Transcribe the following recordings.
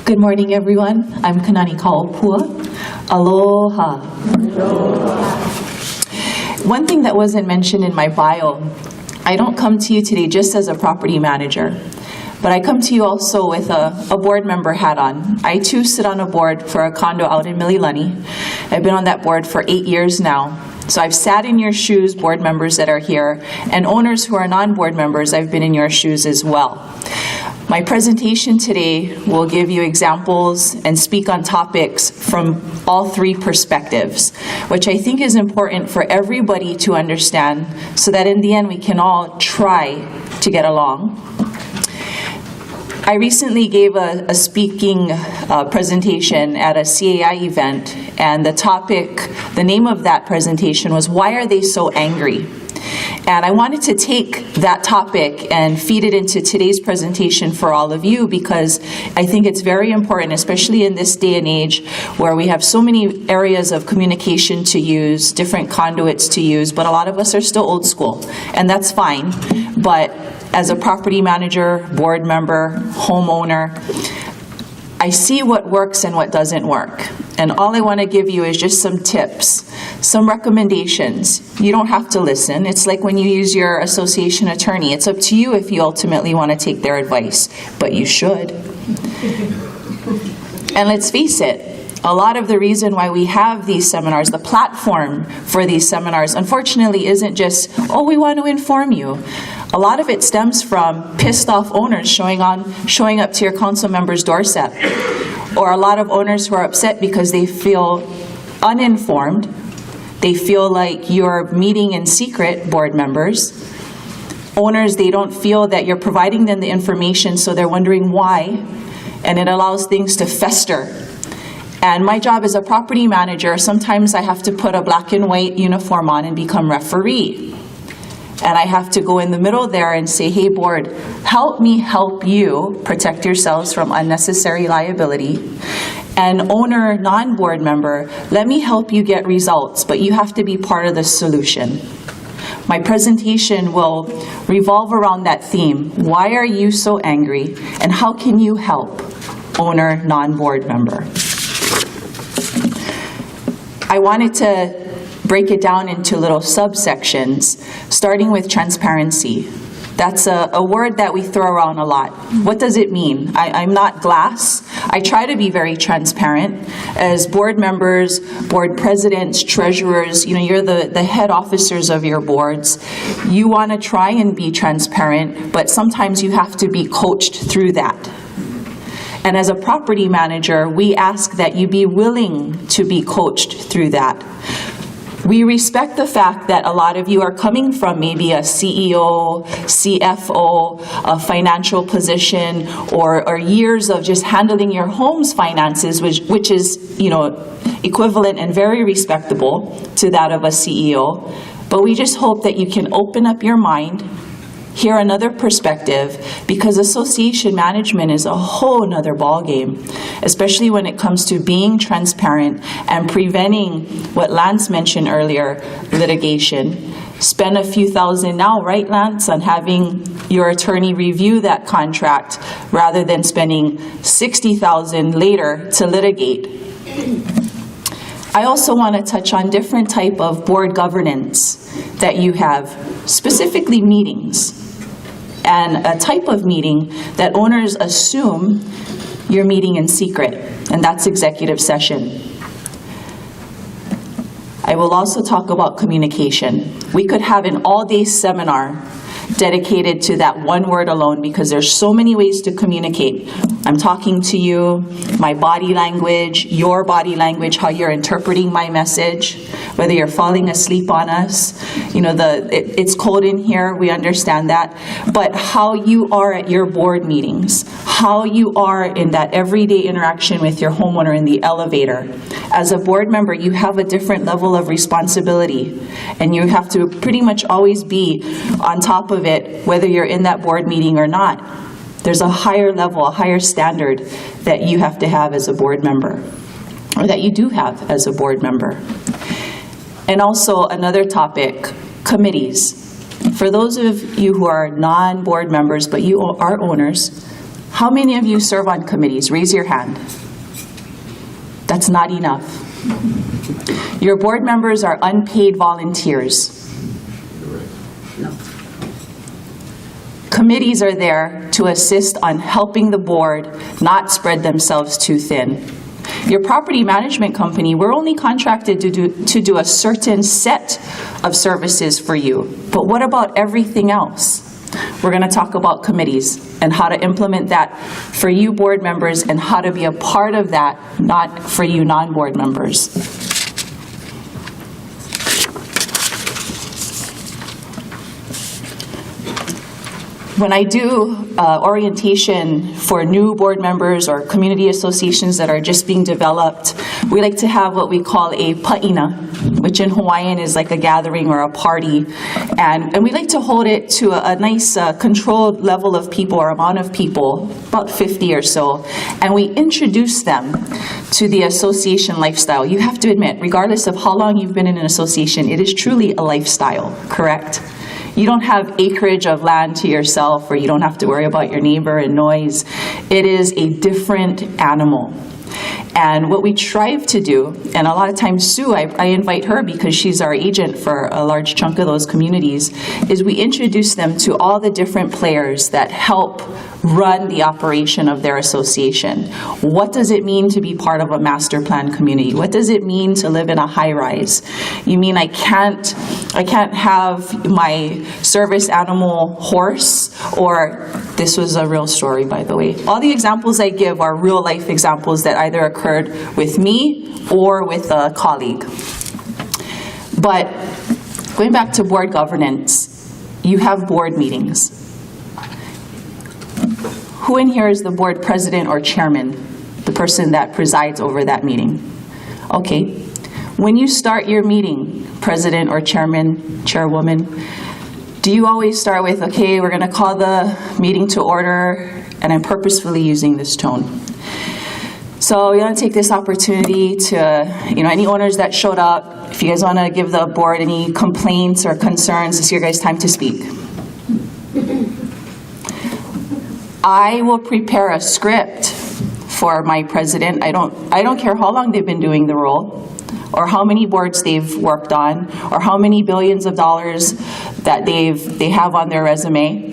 Good morning, everyone. I'm Kanani Kaopua. Aloha. Aloha. One thing that wasn't mentioned in my bio, I don't come to you today just as a property manager, but I come to you also with a board member hat on. I too sit on a board for a condo out in Mililani. I've been on that board for 8 years now. So I've sat in your shoes, board members that are here, and owners who are non-board members, I've been in your shoes as well. My presentation today will give you examples and speak on topics from all three perspectives, which I think is important for everybody to understand so that in the end we can all try to get along. I recently gave a speaking presentation at a CAI event, and the name of that presentation was, "Why Are They So Angry?" And I wanted to take that topic and feed it into today's presentation for all of you, because I think it's very important, especially in this day and age where we have so many areas of communication to use, different conduits to use, but a lot of us are still old school, and that's fine. But as a property manager, board member, homeowner, I see what works and what doesn't work. And all I want to give you is just some tips, some recommendations. You don't have to listen. It's like when you use your association attorney. It's up to you if you ultimately want to take their advice, but you should. And let's face it, a lot of the reason why we have these seminars, the platform for these seminars, unfortunately isn't just, oh, we want to inform you. A lot of it stems from pissed off owners showing up to your council member's doorstep, or a lot of owners who are upset because they feel uninformed. They feel like you're meeting in secret, board members. Owners, they don't feel that you're providing them the information, so they're wondering why, and it allows things to fester. And my job as a property manager, sometimes I have to put a black and white uniform on and become referee. And I have to go in the middle there and say, hey board, help me help you protect yourselves from unnecessary liability. And owner, non-board member, let me help you get results, but you have to be part of the solution. My presentation will revolve around that theme. Why are you so angry? And how can you help, owner, non-board member? I wanted to break it down into little subsections, starting with transparency. That's a word that we throw around a lot. What does it mean? I'm not glass. I try to be very transparent. As board members, board presidents, treasurers, you're the head officers of your boards. You want to try and be transparent, but sometimes you have to be coached through that. And as a property manager, we ask that you be willing to be coached through that. We respect the fact that a lot of you are coming from maybe a CEO, CFO, a financial position, or years of just handling your home's finances, which is, equivalent and very respectable to that of a CEO. But we just hope that you can open up your mind, hear another perspective, because association management is a whole nother ballgame, especially when it comes to being transparent and preventing what Lance mentioned earlier, litigation. Spend a few thousand now, right, Lance, on having your attorney review that contract rather than spending $60,000 later to litigate. I also want to touch on different type of board governance that you have, specifically meetings, and a type of meeting that owners assume you're meeting in secret, and that's executive session. I will also talk about communication. We could have an all-day seminar dedicated to that one word alone, because there's so many ways to communicate. I'm talking to you, my body language, your body language, how you're interpreting my message, whether you're falling asleep on us. It's cold in here, we understand that. But how you are at your board meetings, how you are in that everyday interaction with your homeowner in the elevator. As a board member, you have a different level of responsibility, and you have to pretty much always be on top of it, whether you're in that board meeting or not. There's a higher level, a higher standard that you have to have as a board member, or that you do have as a board member. And also another topic, committees. For those of you who are non-board members, but you are owners, How many of you serve on committees? Raise your hand. That's not enough. Your board members are unpaid volunteers. No. Committees are there to assist on helping the board not spread themselves too thin. Your property management company, we're only contracted to do a certain set of services for you. But what about everything else? We're going to talk about committees and how to implement that for you board members and how to be a part of that, not for you non-board members. When I do orientation for new board members or community associations that are just being developed, we like to have what we call a pa'ina, which in Hawaiian is like a gathering or a party. And we like to hold it to a nice controlled level of people or amount of people, about 50 or so, and we introduce them to the association lifestyle. You have to admit, regardless of how long you've been in an association, it is truly a lifestyle, correct? You don't have acreage of land to yourself, or you don't have to worry about your neighbor and noise. It is a different animal. And what we strive to do, and a lot of times Sue, I invite her because she's our agent for a large chunk of those communities, is we introduce them to all the different players that help run the operation of their association. What does it mean to be part of a master plan community? What does it mean to live in a high-rise? You mean I can't have my service animal horse, or this was a real story, by the way. All the examples I give are real-life examples that either occurred with me or with a colleague. But going back to board governance, you have board meetings. Who in here is the board president or chairman, the person that presides over that meeting? Okay. When you start your meeting, president or chairman, chairwoman, do you always start with, okay, we're going to call the meeting to order, and I'm purposefully using this tone. So we want to take this opportunity to, any owners that showed up, if you guys want to give the board any complaints or concerns, this is your guys' time to speak. I will prepare a script for my president. I don't care how long they've been doing the role, or how many boards they've worked on, or how many billions of dollars that they have on their resume.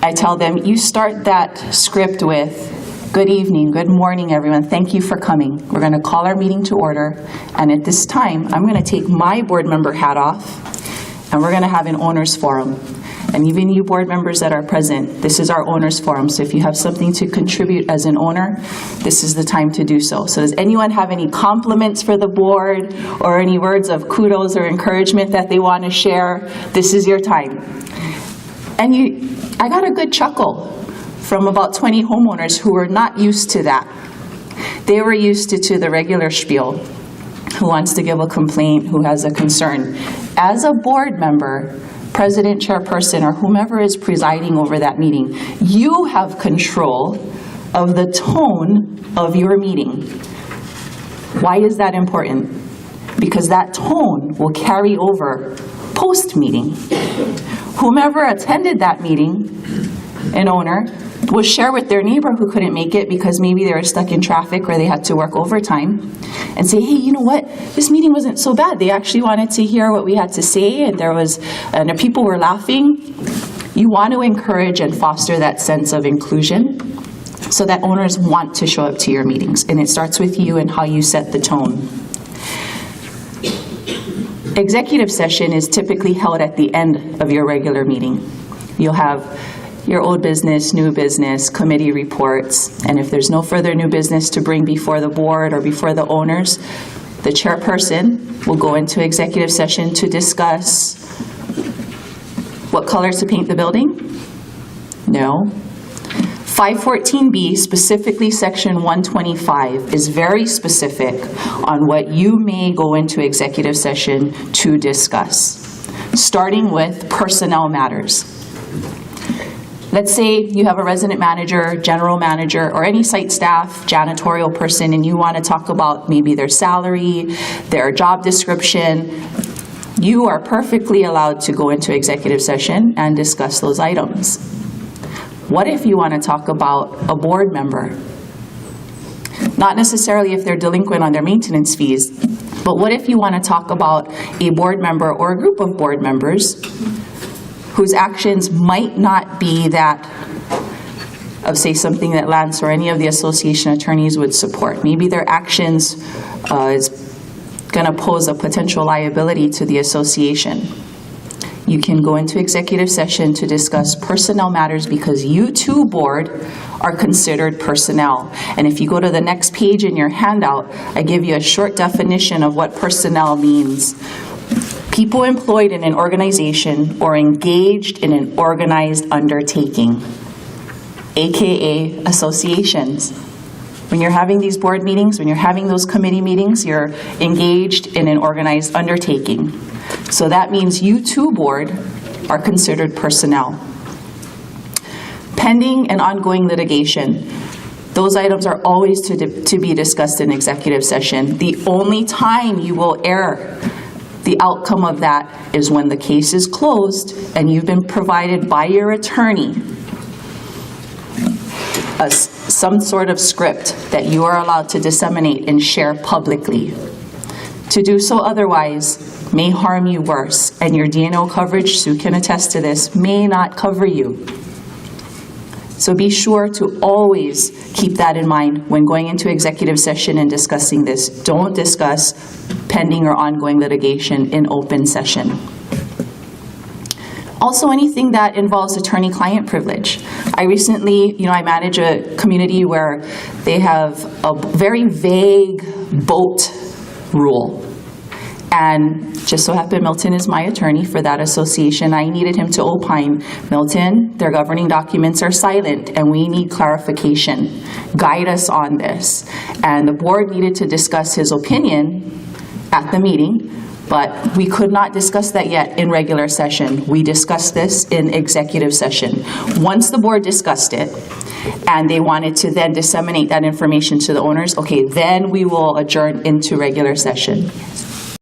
I tell them, you start that script with, good evening, good morning, everyone. Thank you for coming. We're going to call our meeting to order, and at this time, I'm going to take my board member hat off, and we're going to have an owners forum. And even you board members that are present, this is our owners forum. So if you have something to contribute as an owner, this is the time to do so. So does anyone have any compliments for the board or any words of kudos or encouragement that they want to share? This is your time. And I got a good chuckle from about 20 homeowners who were not used to that. They were used to the regular spiel. Who wants to give a complaint, who has a concern. As a board member, president, chairperson, or whomever is presiding over that meeting, you have control of the tone of your meeting. Why is that important? Because that tone will carry over post-meeting. Whomever attended that meeting, an owner, will share with their neighbor who couldn't make it because maybe they were stuck in traffic or they had to work overtime, and say, hey, you know what, this meeting wasn't so bad. They actually wanted to hear what we had to say, and the people were laughing. You want to encourage and foster that sense of inclusion so that owners want to show up to your meetings, and it starts with you and how you set the tone. Executive session is typically held at the end of your regular meeting. You'll have your old business, new business, committee reports, and if there's no further new business to bring before the board or before the owners, the chairperson will go into executive session to discuss what colors to paint the building? No. 514B, specifically section 125, is very specific on what you may go into executive session to discuss, starting with personnel matters. Let's say you have a resident manager, general manager, or any site staff, janitorial person, and you want to talk about maybe their salary, their job description. You are perfectly allowed to go into executive session and discuss those items. What if you want to talk about a board member? Not necessarily if they're delinquent on their maintenance fees, but what if you want to talk about a board member or a group of board members whose actions might not be that of, say, something that Lance or any of the association attorneys would support. Maybe their actions is going to pose a potential liability to the association. You can go into executive session to discuss personnel matters because you too, board, are considered personnel. And if you go to the next page in your handout, I give you a short definition of what personnel means. People employed in an organization or engaged in an organized undertaking, AKA associations. When you're having these board meetings, when you're having those committee meetings, you're engaged in an organized undertaking. So that means you too, board, are considered personnel. Pending and ongoing litigation. Those items are always to be discussed in executive session. The only time you will air the outcome of that is when the case is closed and you've been provided by your attorney some sort of script that you are allowed to disseminate and share publicly. To do so otherwise may harm you worse, and your D&O coverage, Sue can attest to this, may not cover you. So be sure to always keep that in mind when going into executive session and discussing this. Don't discuss pending or ongoing litigation in open session. Also, anything that involves attorney-client privilege. I recently, I manage a community where they have a very vague boat rule. And just so happened Milton is my attorney for that association. I needed him to opine, Milton, their governing documents are silent and we need clarification. Guide us on this. And the board needed to discuss his opinion at the meeting, but we could not discuss that yet in regular session. We discussed this in executive session. Once the board discussed it, and they wanted to then disseminate that information to the owners, okay, then we will adjourn into regular session.